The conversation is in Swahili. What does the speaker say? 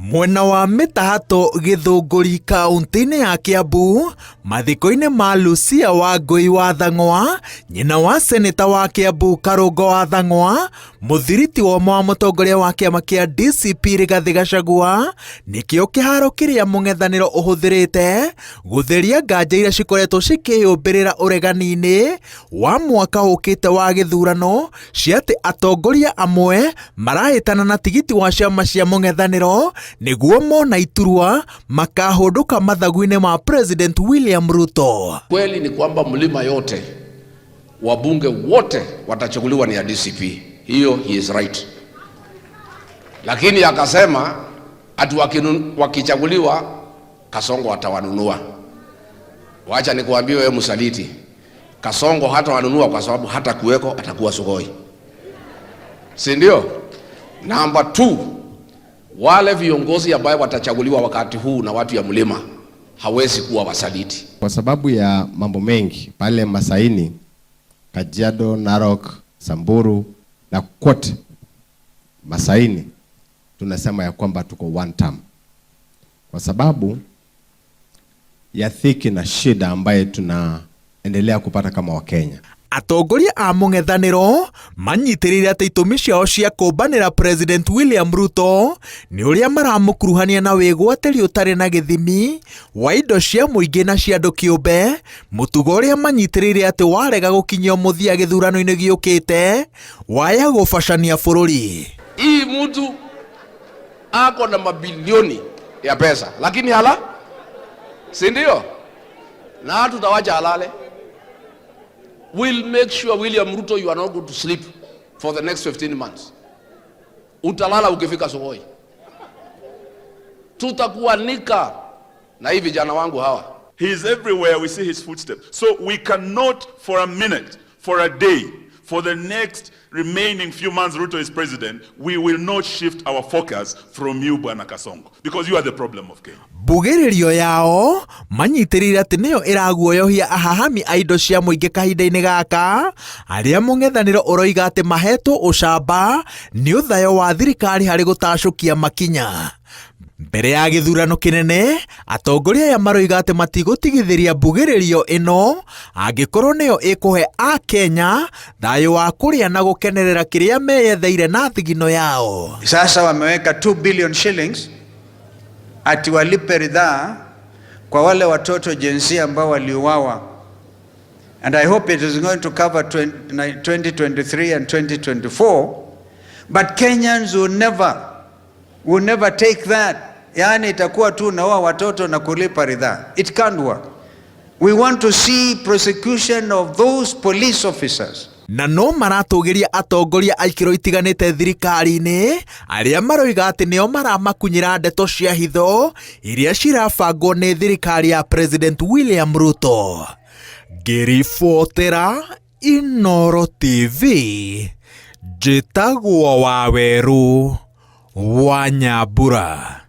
Mwena wa Mitahato Githunguri kaunti-ini ya Kiambu, mathiko-ini ma Lucia Wangui wa Thang'wa, nyina wa seneta wa Kiambu Karungo wa Thang'wa, muthiriti wa mutongoria wa kiama kia DCP Rigathi Gachagua, nikio kiharo kiria mung'ethaniro uhuthirite gutheria nganja iria cikoretwo cikiyumbirira uregani-ini wa mwaka ukite wa githurano cia ati atongoria amwe marahitana na tigiti wa ciama cia mung'ethaniro niguo mona iturwa makahunduka mathagu-ini ma President William Ruto. Kweli ni kwamba mlima yote wabunge wote watachaguliwa ni ya DCP. Hiyo he is right. Lakini akasema ati wakichaguliwa Kasongo atawanunua. Wacha nikuambie wewe msaliti, Kasongo hata wanunua kwa sababu hata kuweko atakuwa Sugoi, si ndio? Number 2, wale viongozi ambao watachaguliwa wakati huu na watu ya mlima hawezi kuwa wasaliti kwa sababu ya mambo mengi pale Masaini, Kajiado, Narok, Samburu na kote Masaini. Tunasema ya kwamba tuko one term kwa sababu ya thiki na shida ambaye tunaendelea kupata kama Wakenya. Atongoria a mung'ethaniro manyitirire ati itumi ciao cia kumbanira President William Ruto ni uria maramukuruhania na wigwatiri utari na githimi wa indo cia muingi na cia andu kiumbe, mutugo uria manyitirire ati warega gukinyio muthia githurano-ini giukite waya gubacania bururi. Hii mtu ako na mabilioni ya pesa lakini hala, si ndio? Na tutawacha halale. We'll make sure William Ruto you are not going to sleep for the next 15 months. Utalala ukifika Sugoi. Tutakuanika na hivi vijana wangu hawa. He is everywhere, we see his footsteps. So we cannot for a minute, for a day, for the next remaining few months Ruto is president, we will not shift our focus from you, Bwana Kasongo, because you are the problem of Kenya. Mbugĩrĩrio yao manyitirire ati niyo iraguoyohia ahahami a indo cia muingi kahinda-ini gaka, aria mung'ethaniro uroiga ati mahetwo ucamba ni uthayo wa thirikari hari gutacukia makinya. Mbere ya githurano kinene, atongoria aya maroiga ati matigotigithiria mbugĩrĩrio ino angikorwo niyo ikuhe a Kenya thayo wa kuria na gukenerera kiria meyetheire na thigino yao. Sasa wameweka 2 billion shillings ati walipe ridhaa kwa wale watoto jinsia ambao waliuawa, and I hope it is going to cover 2023 and 2024, but Kenyans will never take that. Yani itakuwa tu naoa watoto na kulipa ridhaa. It can't work. We want to see prosecution of those police officers. Na no maratugiria atongoria aikiro itiganite thirikari-ini aria maroiga ati nio maramakunyira ndeto cia hitho iria cirabangwo ni thirikari ya President William Ruto. Ngiribotera Inooro TV, njĩtagwo Waweru wa Nyambura.